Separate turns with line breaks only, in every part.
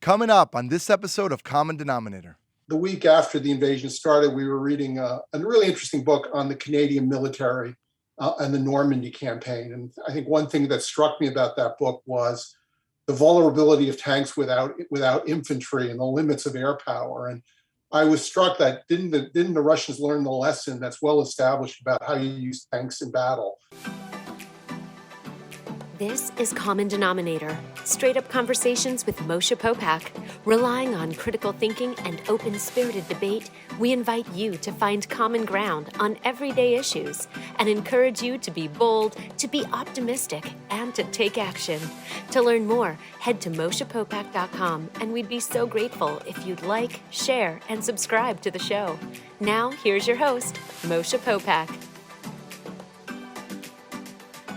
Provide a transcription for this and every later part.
Coming up on this episode of Common Denominator.
The week after the invasion started, we were reading a really interesting book on the Canadian military and the Normandy campaign. And I think one thing that struck me about that book was the vulnerability of tanks without infantry and the limits of air power. And I was struck that didn't the Russians learn the lesson that's well established about how you use tanks in battle?
This is Common Denominator, straight-up conversations with Moshe Popack. Relying on critical thinking and open-spirited debate, we invite you to find common ground on everyday issues and encourage you to be bold, to be optimistic, and to take action. To learn more, head to MoshePopack.com, and we'd be so grateful if you'd like, share, and subscribe to the show. Now, here's your host, Moshe Popack.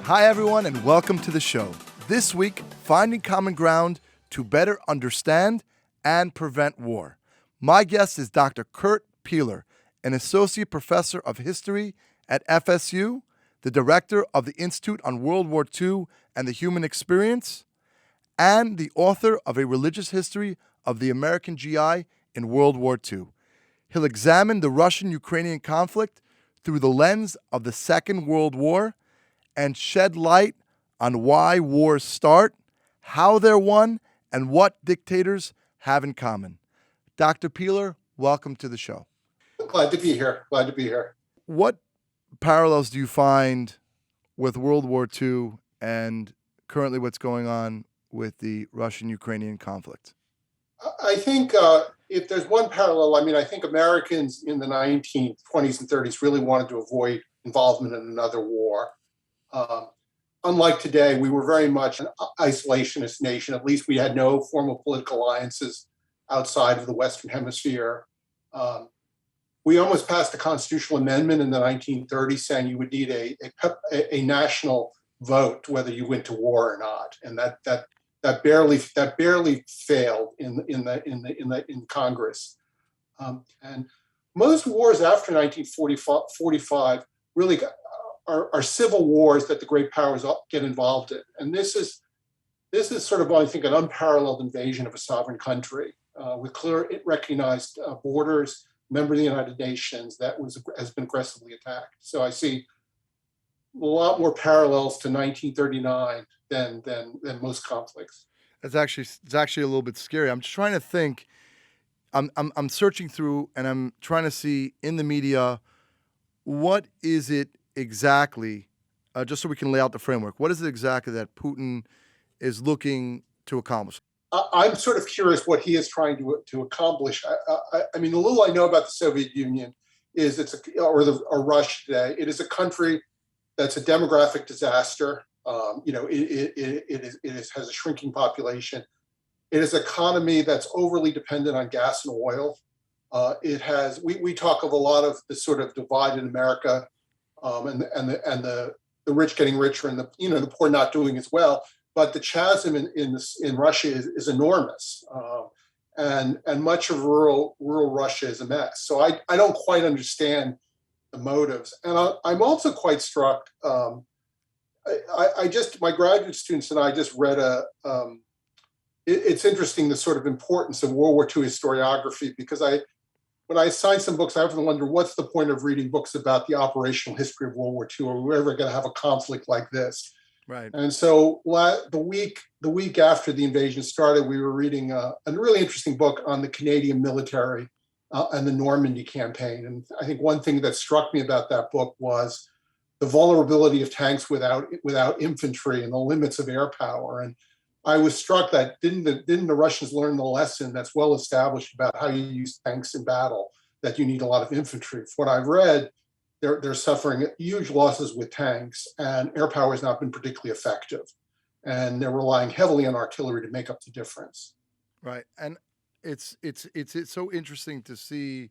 Hi, everyone, and welcome to the show. This week, finding common ground to better understand and prevent war. My guest is Dr. Kurt Piehler, an associate professor of history at FSU, the director of the Institute on World War II and the Human Experience, and the author of a religious history of the American G.I. in World War II. He'll examine the Russian-Ukrainian conflict through the lens of the Second World War and shed light on why wars start, how they're won, and what dictators have in common. Dr. Piehler, welcome to the show.
Glad to be here.
What parallels do you find with World War II and currently what's going on with the Russian-Ukrainian conflict?
I think if there's one parallel, I think Americans in the 1920s and 30s really wanted to avoid involvement in another war. Unlike today, we were very much an isolationist nation. At least we had no formal political alliances outside of the Western Hemisphere. We almost passed a constitutional amendment in the 1930s saying you would need a national vote whether you went to war or not, and that barely failed in Congress. And most wars after 1945 really are civil wars that the great powers get involved in. And this is sort of, I think, an unparalleled invasion of a sovereign country with clear recognized borders, member of the United Nations that has been aggressively attacked. So I see a lot more parallels to 1939 than most conflicts.
It's actually a little bit scary. I'm just trying to think. I'm searching through and I'm trying to see in the media what is it exactly, just so we can lay out the framework, what is it exactly that Putin is looking to accomplish?
I'm sort of curious what he is trying to accomplish. I mean, the little I know about the Soviet Union is or Russia today, it is a country that's a demographic disaster. It has a shrinking population. It is an economy that's overly dependent on gas and oil. We talk of a lot of the sort of divide in America. And the rich getting richer and the poor not doing as well, but the chasm in Russia is enormous, and much of rural Russia is a mess. So I don't quite understand the motives, and I'm also quite struck. My graduate students and I just read it's interesting the sort of importance of World War II historiography, because when I assign some books, I often wonder, what's the point of reading books about the operational history of World War II? Are we ever going to have a conflict like this?
Right.
And so the week after the invasion started, we were reading a really interesting book on the Canadian military and the Normandy campaign. And I think one thing that struck me about that book was the vulnerability of tanks without infantry and the limits of air power. And I was struck that didn't the Russians learn the lesson that's well established about how you use tanks in battle, that you need a lot of infantry. From what I've read, they're suffering huge losses with tanks, and air power has not been particularly effective. And they're relying heavily on artillery to make up the difference.
Right. And it's so interesting to see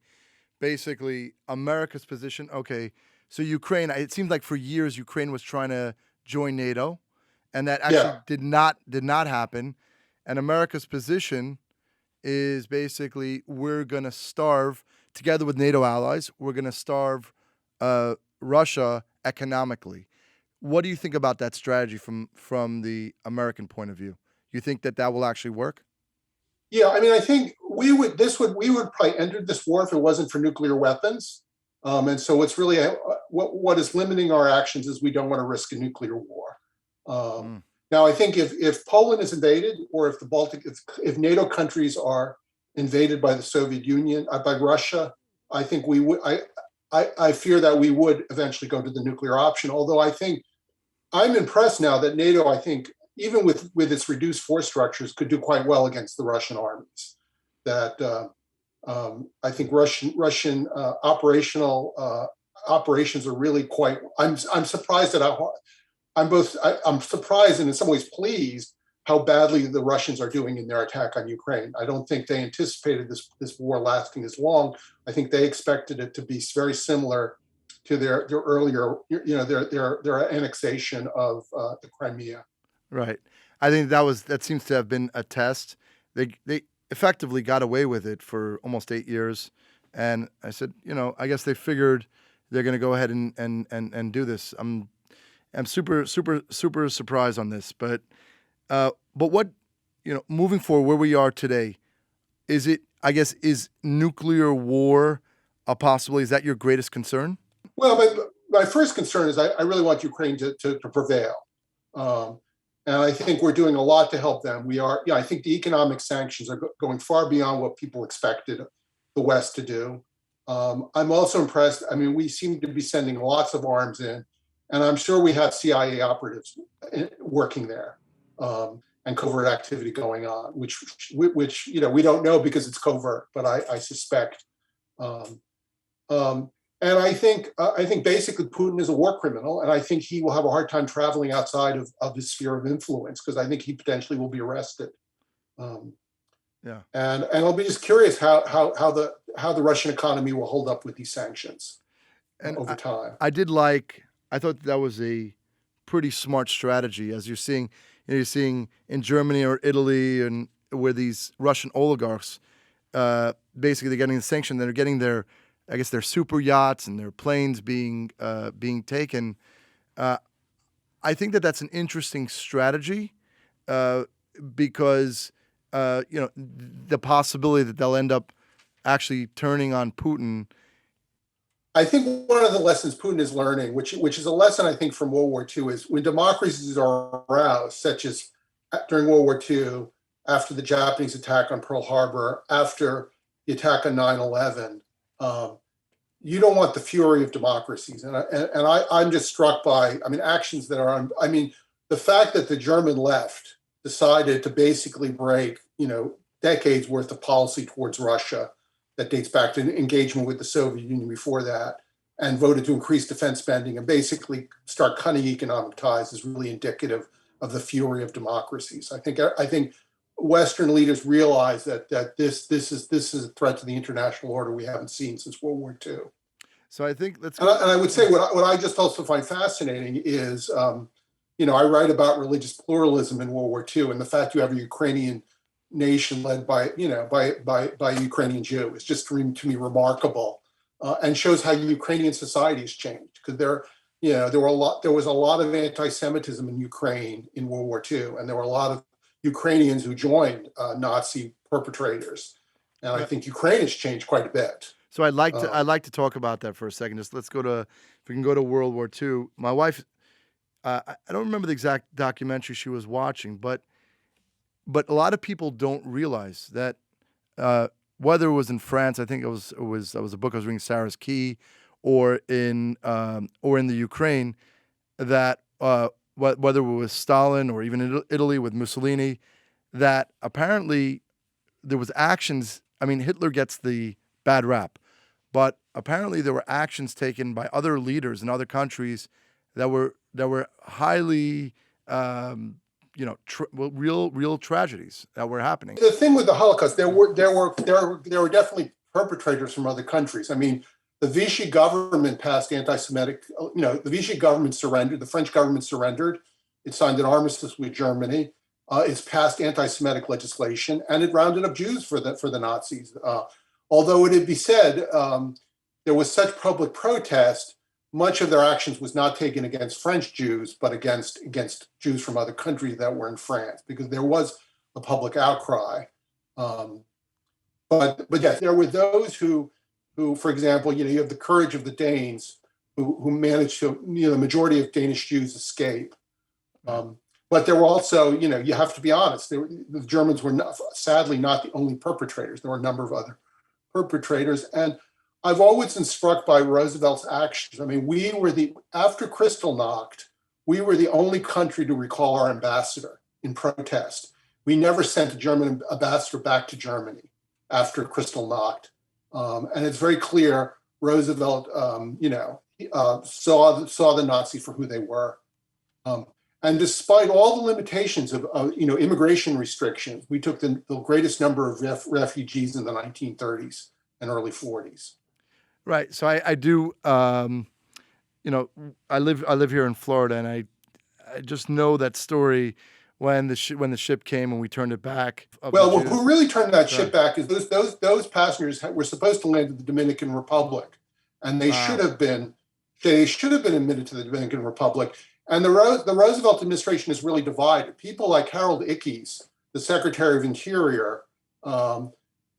basically America's position. Okay, so Ukraine, it seems like for years Ukraine was trying to join NATO. And that actually did not happen. And America's position is basically we're going to starve, together with NATO allies, we're going to starve Russia economically. What do you think about that strategy from the American point of view? You think that will actually work?
Yeah, I mean, I think we would probably enter this war if it wasn't for nuclear weapons. And so it's really what is limiting our actions is we don't want to risk a nuclear war. Um,
Mm.
Now, I think if Poland is invaded, or if if NATO countries are invaded by the Soviet Union, by Russia, I think we would. I fear that we would eventually go to the nuclear option. Although I think I'm impressed now that NATO, I think, even with its reduced force structures, could do quite well against the Russian armies. That I think Russian operations are really quite. I'm surprised at how I'm surprised and in some ways pleased how badly the Russians are doing in their attack on Ukraine. I don't think they anticipated this war lasting as long. I think they expected it to be very similar to their earlier, their annexation of the Crimea.
Right. I think that seems to have been a test. They effectively got away with it for almost 8 years, and I said, I guess they figured they're going to go ahead and do this. I'm super surprised on this, but what moving forward where we are today, is nuclear war a possibility? Is that your greatest concern?
Well, my first concern is I really want Ukraine to prevail. And I think we're doing a lot to help them. I think the economic sanctions are going far beyond what people expected the West to do. I'm also impressed. I mean, we seem to be sending lots of arms in, and I'm sure we have CIA operatives working there and covert activity going on, which we don't know because it's covert, but I suspect. And I think basically Putin is a war criminal, and I think he will have a hard time traveling outside of his sphere of influence because I think he potentially will be arrested.
Yeah,
and I'll be just curious how the Russian economy will hold up with these sanctions over time.
I thought that was a pretty smart strategy, as you're seeing in Germany or Italy, and where these Russian oligarchs basically they're getting the sanction, they're getting their super yachts and their planes being taken. I think that's an interesting strategy because the possibility that they'll end up actually turning on Putin.
I think one of the lessons Putin is learning, which is a lesson I think from World War II, is when democracies are aroused, such as during World War II, after the Japanese attack on Pearl Harbor, after the attack on 9/11. You don't want the fury of democracies, and I'm just struck by, actions that are, the fact that the German left decided to basically break, decades worth of policy towards Russia that dates back to engagement with the Soviet Union before that, and voted to increase defense spending and basically start cutting economic ties is really indicative of the fury of democracies. I think Western leaders realize that this is a threat to the international order we haven't seen since World War II.
So I think
and I would say what I just also find fascinating is, I write about religious pluralism in World War II, and the fact you have a Ukrainian nation led by a Ukrainian Jew is just to me remarkable, and shows how Ukrainian society has changed, because there was a lot of anti-Semitism in Ukraine in World War II, and there were a lot of Ukrainians who joined Nazi perpetrators, and I think Ukraine has changed quite a bit.
So I'd like to talk about that for a second. Just if we can go to World War II. My wife, I don't remember the exact documentary she was watching, but a lot of people don't realize that whether it was in France, I think it was a book I was reading, Sarah's Key, or in the Ukraine, that whether it was Stalin or even Italy with Mussolini, that apparently there was actions. I mean, Hitler gets the bad rap, but apparently there were actions taken by other leaders in other countries that were highly, real tragedies that were happening.
The thing with the Holocaust, there were definitely perpetrators from other countries. I mean, the Vichy government passed anti-Semitic. The Vichy government surrendered. The French government surrendered. It signed an armistice with Germany. It's passed anti-Semitic legislation, and it rounded up Jews for the Nazis. Although it would be said there was such public protest, much of their actions was not taken against French Jews, but against Jews from other countries that were in France, because there was a public outcry. Um, but yes, there were those who, for example, you have the courage of the Danes who managed to, the majority of Danish Jews escape. But there were also, you have to be honest, the Germans were sadly not the only perpetrators. There were a number of other perpetrators. And I've always been struck by Roosevelt's actions. I mean, after Kristallnacht, we were the only country to recall our ambassador in protest. We never sent a German ambassador back to Germany after Kristallnacht. And it's very clear Roosevelt, saw the Nazis for who they were. And despite all the limitations of immigration restrictions, we took the greatest number of refugees in the 1930s and early 40s.
Right. So I do. I live here in Florida, and I just know that story when the ship came and we turned it back.
Well, who really turned that ship back is those passengers were supposed to land in the Dominican Republic, and they should have been admitted to the Dominican Republic. And the Roosevelt administration is really divided. People like Harold Ickes, the Secretary of Interior, and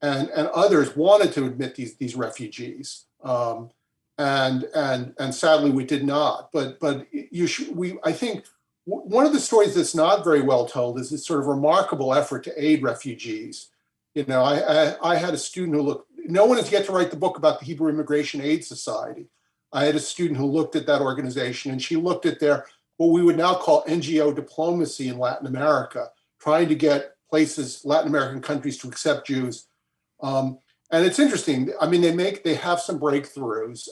others wanted to admit these refugees, and sadly we did not. But I think one of the stories that's not very well told is this sort of remarkable effort to aid refugees. I had a student who no one has yet to write the book about the Hebrew Immigration Aid Society. I had a student who looked at that organization, and she looked at what we would now call NGO diplomacy in Latin America, trying to get Latin American countries to accept Jews. And it's interesting. I mean, they have some breakthroughs.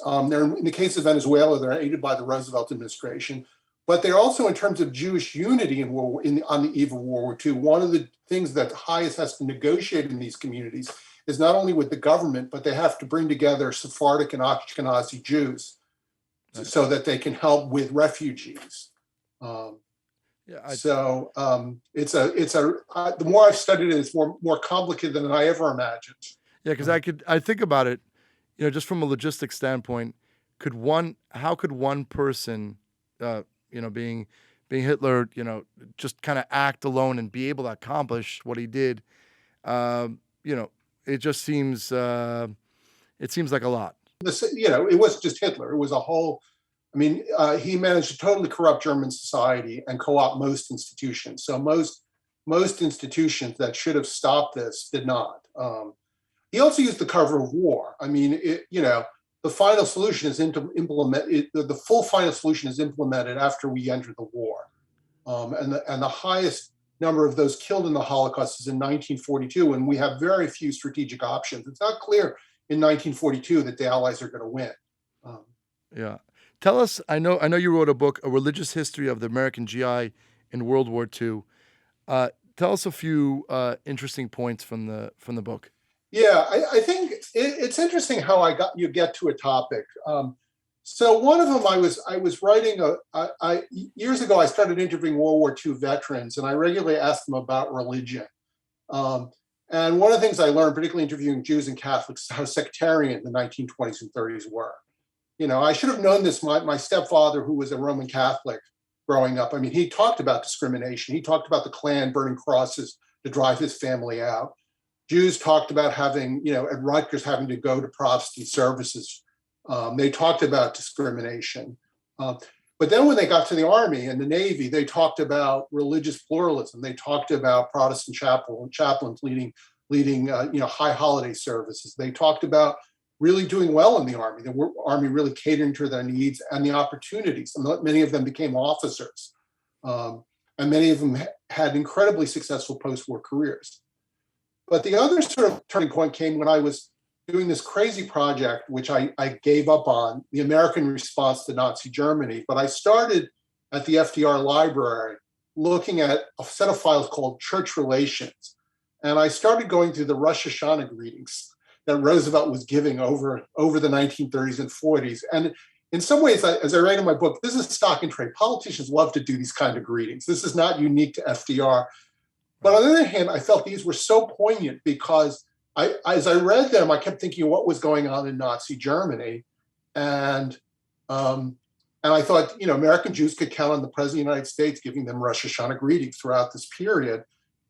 In the case of Venezuela, they're aided by the Roosevelt administration, but they're also, in terms of Jewish unity on the eve of World War II. One of the things that the highest has to negotiate in these communities is not only with the government, but they have to bring together Sephardic and Ashkenazi Jews so that they can help with refugees. The more I've studied it, it's more complicated than I ever imagined.
Yeah, because I think about it, just from a logistics standpoint, how could one person, being Hitler, just kind of act alone and be able to accomplish what he did? It just seems like a lot.
It wasn't just Hitler. It was a whole. I mean, he managed to totally corrupt German society and co-opt most institutions. So most institutions that should have stopped this did not. He also used the cover of war. I mean, the final solution is the full final solution is implemented after we enter the war, and the highest number of those killed in the Holocaust is in 1942, when we have very few strategic options. It's not clear in 1942 that the Allies are going to win.
Yeah. Tell us, I know you wrote a book, A Religious History of the American G.I. in World War II. Tell us a few interesting points from the book.
Yeah, I think it's interesting how you get to a topic. So one of them, I was writing years ago, I started interviewing World War II veterans, and I regularly asked them about religion. And one of the things I learned, particularly interviewing Jews and Catholics, is how sectarian the 1920s and 30s were. I should have known this. My stepfather, who was a Roman Catholic growing up, I mean, he talked about discrimination. He talked about the Klan burning crosses to drive his family out. Jews talked about having, at Rutgers, having to go to Protestant services. They talked about discrimination. But then when they got to the Army and the Navy, they talked about religious pluralism. They talked about Protestant chaplains leading high holiday services. They talked about really doing well in the Army, the Army really catering to their needs and the opportunities. And many of them became officers. And many of them had incredibly successful post-war careers. But the other sort of turning point came when I was doing this crazy project, which I gave up on, the American response to Nazi Germany. But I started at the FDR Library looking at a set of files called Church Relations. And I started going through the Rosh Hashanah greetings that Roosevelt was giving over the 1930s and 40s. And in some ways, as I write in my book, this is stock and trade. Politicians love to do these kind of greetings. This is not unique to FDR. But on the other hand, I felt these were so poignant because as I read them, I kept thinking what was going on in Nazi Germany. And I thought, American Jews could count on the President of the United States giving them Rosh Hashanah greetings throughout this period.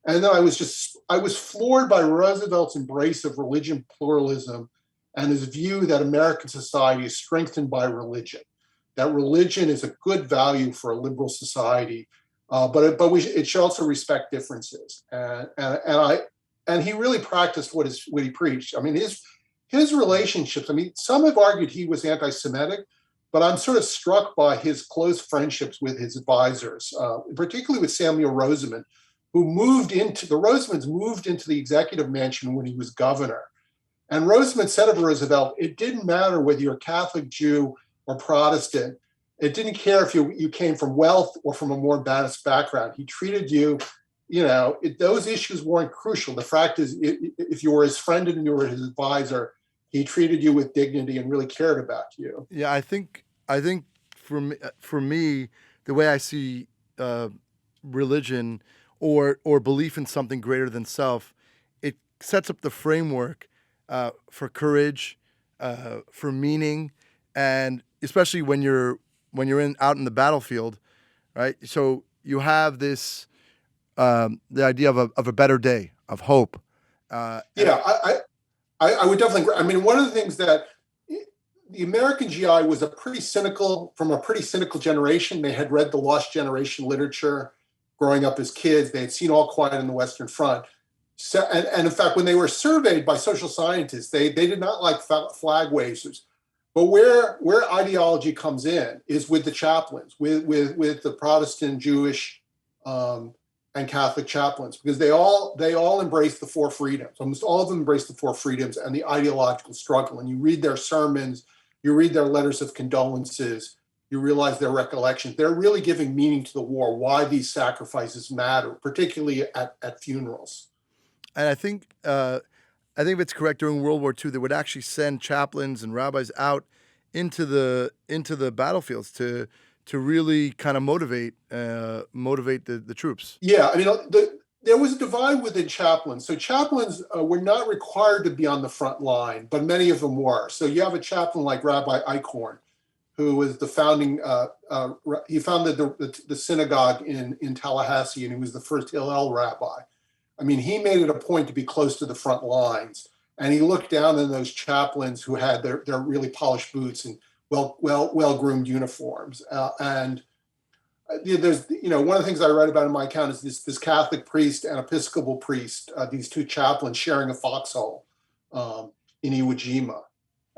And then I was floored by Roosevelt's embrace of religion pluralism and his view that American society is strengthened by religion, that religion is a good value for a liberal society, it should also respect differences. And he really practiced what he preached. I mean, his relationships. I mean, some have argued he was anti-Semitic, but I'm sort of struck by his close friendships with his advisors, particularly with Samuel Rosamond, who Rosamonds moved into the executive mansion when he was governor. And Rosamond said of Roosevelt, it didn't matter whether you're a Catholic, Jew, or Protestant. It didn't care if you came from wealth or from a more modest background. He treated you, those issues weren't crucial. The fact is, if you were his friend and you were his advisor, he treated you with dignity and really cared about you.
Yeah, I think for me, the way I see religion or belief in something greater than self, it sets up the framework for courage, for meaning, and especially when you're out in the battlefield, right? So you have this the idea of a better day, of hope.
I would definitely agree. I mean, one of the things that the American GI was from a pretty cynical generation. They had read the Lost Generation literature growing up as kids. They had seen All Quiet on the Western Front. So, and in fact, when they were surveyed by social scientists, they did not like flag wavers. But where ideology comes in is with the chaplains, with the Protestant, Jewish, and Catholic chaplains, because they all embrace the four freedoms. Almost all of them embrace the four freedoms and the ideological struggle. And you read their sermons, you read their letters of condolences, you realize their recollections. They're really giving meaning to the war, why these sacrifices matter, particularly at funerals.
And I think if it's correct, during World War II, they would actually send chaplains and rabbis out into the battlefields to really kind of motivate the troops.
Yeah, I mean, there was a divide within chaplains. So chaplains were not required to be on the front line, but many of them were. So you have a chaplain like Rabbi Eichhorn, who was the founding. He founded the synagogue in Tallahassee, and he was the first Hillel rabbi. I mean, he made it a point to be close to the front lines, and he looked down on those chaplains who had their really polished boots and well-groomed uniforms. And there's, one of the things I write about in my account is this Catholic priest and Episcopal priest, these two chaplains sharing a foxhole in Iwo Jima.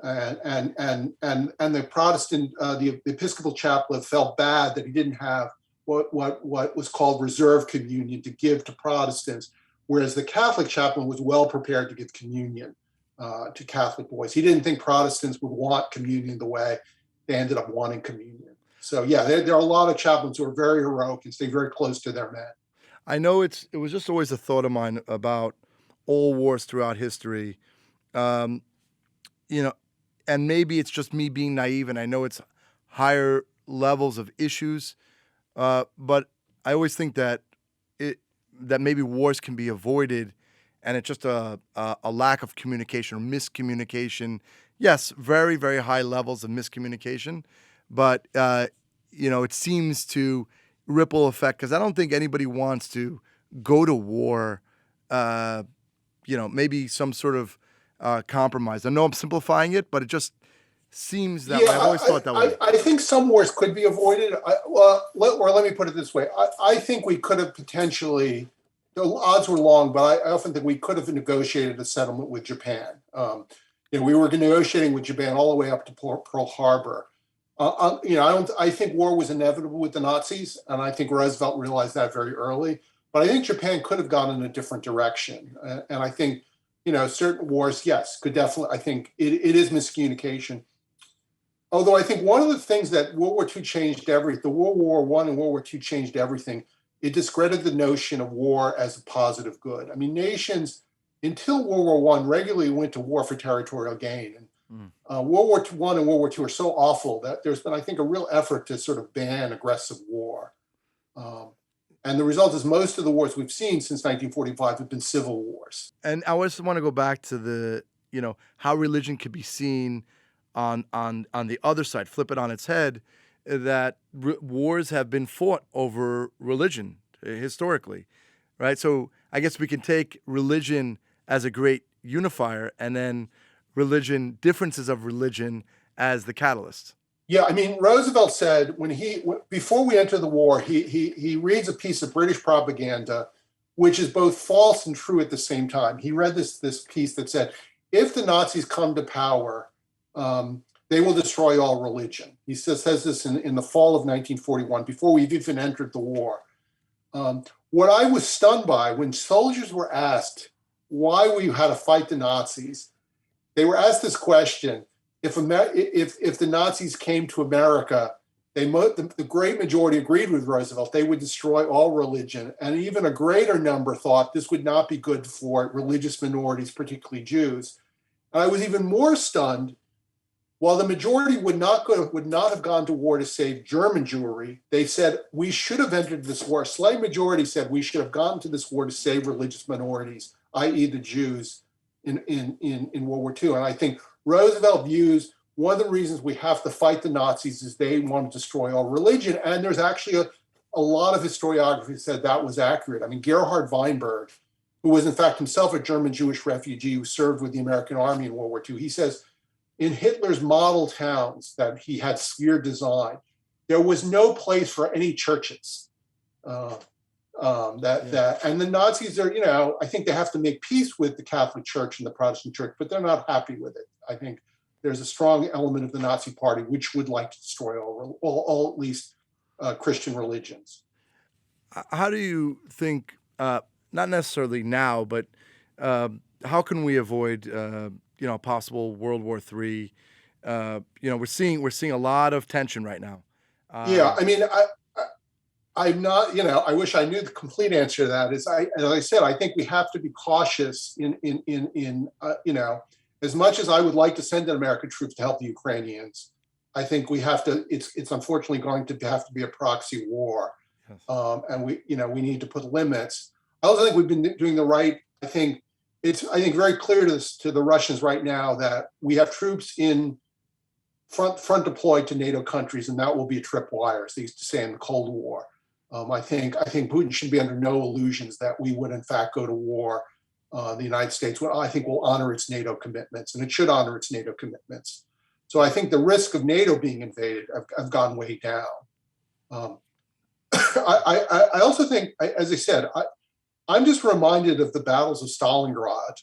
And the Protestant, the Episcopal chaplain felt bad that he didn't have what was called reserve communion to give to Protestants, whereas the Catholic chaplain was well prepared to give communion to Catholic boys. He didn't think Protestants would want communion the way they ended up wanting communion. So yeah, there are a lot of chaplains who are very heroic and stay very close to their men.
I know it was just always a thought of mine about all wars throughout history, and maybe it's just me being naive, and I know it's higher levels of issues, but I always think that maybe wars can be avoided, and it's just a lack of communication or miscommunication. Yes, very, very high levels of miscommunication, but it seems to ripple effect, because I don't think anybody wants to go to war. Maybe some sort of compromise. I know I'm simplifying it, but it just seems that way. I've always thought that way.
I think some wars could be avoided. Let me put it this way. I think we could have potentially, the odds were long, but I often think we could have negotiated a settlement with Japan. We were negotiating with Japan all the way up to Pearl Harbor. I think war was inevitable with the Nazis, and I think Roosevelt realized that very early. But I think Japan could have gone in a different direction. And I think, certain wars, yes, could definitely, I think it is miscommunication. Although I think one of the things that World War II changed everything, the World War I and World War II changed everything, it discredited the notion of war as a positive good. I mean, nations, until World War I, regularly went to war for territorial gain. And World War I and World War II are so awful that there's been, I think, a real effort to sort of ban aggressive war. And the result is most of the wars we've seen since 1945 have been civil wars.
And I just want to go back to the, how religion could be seen on the other side, flip it on its head, that wars have been fought over religion historically, right? So I guess we can take religion as a great unifier and then differences of religion as the catalyst.
Yeah, I mean, Roosevelt said before we enter the war, he reads a piece of British propaganda, which is both false and true at the same time. He read this piece that said, if the Nazis come to power, they will destroy all religion. He says this in the fall of 1941, before we've even entered the war. What I was stunned by, when soldiers were asked why we had to fight the Nazis, they were asked this question: if the Nazis came to America, the great majority agreed with Roosevelt, they would destroy all religion. And even a greater number thought this would not be good for religious minorities, particularly Jews. And I was even more stunned. While the majority would not have gone to war to save German Jewry, they said we should have entered this war. A slight majority said we should have gone to this war to save religious minorities, i.e. the Jews in World War II. And I think Roosevelt views one of the reasons we have to fight the Nazis is they want to destroy all religion. And there's actually a lot of historiography said that was accurate. I mean, Gerhard Weinberg, who was in fact himself a German Jewish refugee who served with the American Army in World War II, he says, in Hitler's model towns that he had sphere designed, there was no place for any churches. And the Nazis are, I think they have to make peace with the Catholic Church and the Protestant Church, but they're not happy with it. I think there's a strong element of the Nazi Party which would like to destroy all at least Christian religions.
How do you think, not necessarily now, but how can we avoid a possible World War III? We're seeing a lot of tension right now.
Yeah, I mean, I'm not. I wish I knew the complete answer to that. As I said, I think we have to be cautious in as much as I would like to send in American troops to help the Ukrainians. I think we have to. It's unfortunately going to have to be a proxy war, yes. And we need to put limits. I also think we've been doing the right. I think very clear to the Russians right now that we have troops in front deployed to NATO countries, and that will be a tripwire, as they used to say in the Cold War. I think Putin should be under no illusions that we would in fact go to war. The United States, I think, will honor its NATO commitments, and it should honor its NATO commitments. So I think the risk of NATO being invaded have gone way down. I also think, as I said, I'm just reminded of the battles of Stalingrad.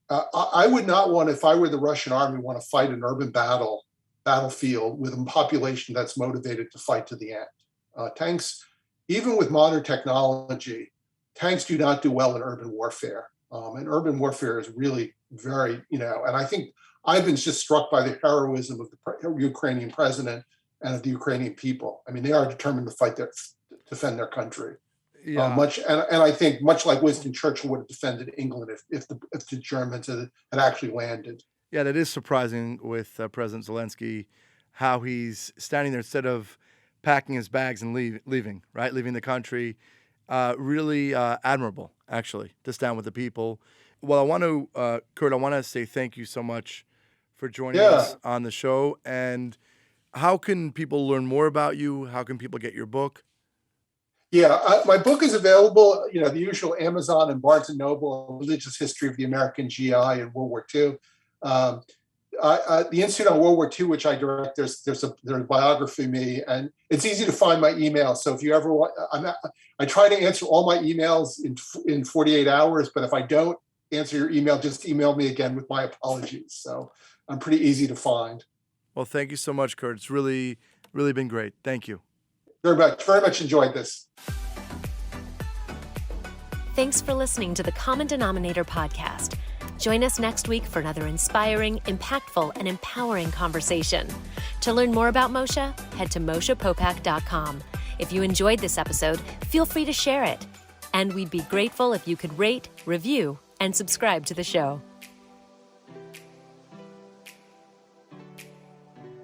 I would not want, if I were the Russian army, want to fight an urban battlefield with a population that's motivated to fight to the end. Tanks, even with modern technology, tanks do not do well in urban warfare. And urban warfare is really very, and I think I've been just struck by the heroism of the Ukrainian president and of the Ukrainian people. I mean, they are determined to fight defend their country. Yeah. And I think much like Winston Churchill would have defended England if the Germans had actually landed.
Yeah, that is surprising with President Zelensky, how he's standing there instead of packing his bags and leaving the country. Really admirable, actually, to stand with the people. Well, I want to, Kurt, I want to say thank you so much for joining us on the show. And how can people learn more about you? How can people get your book?
Yeah, my book is available, the usual Amazon and Barnes & Noble, Religious History of the American GI and World War II. The Institute on World War II, which I direct, there's a biography of me, and it's easy to find my email. So if you ever want, I try to answer all my emails in 48 hours, but if I don't answer your email, just email me again with my apologies. So I'm pretty easy to find.
Well, thank you so much, Kurt. It's really, really been great. Thank you.
Very much enjoyed this.
Thanks for listening to the Common Denominator podcast. Join us next week for another inspiring, impactful, and empowering conversation. To learn more about Moshe, head to MoshePopack.com. If you enjoyed this episode, feel free to share it. And we'd be grateful if you could rate, review, and subscribe to the show.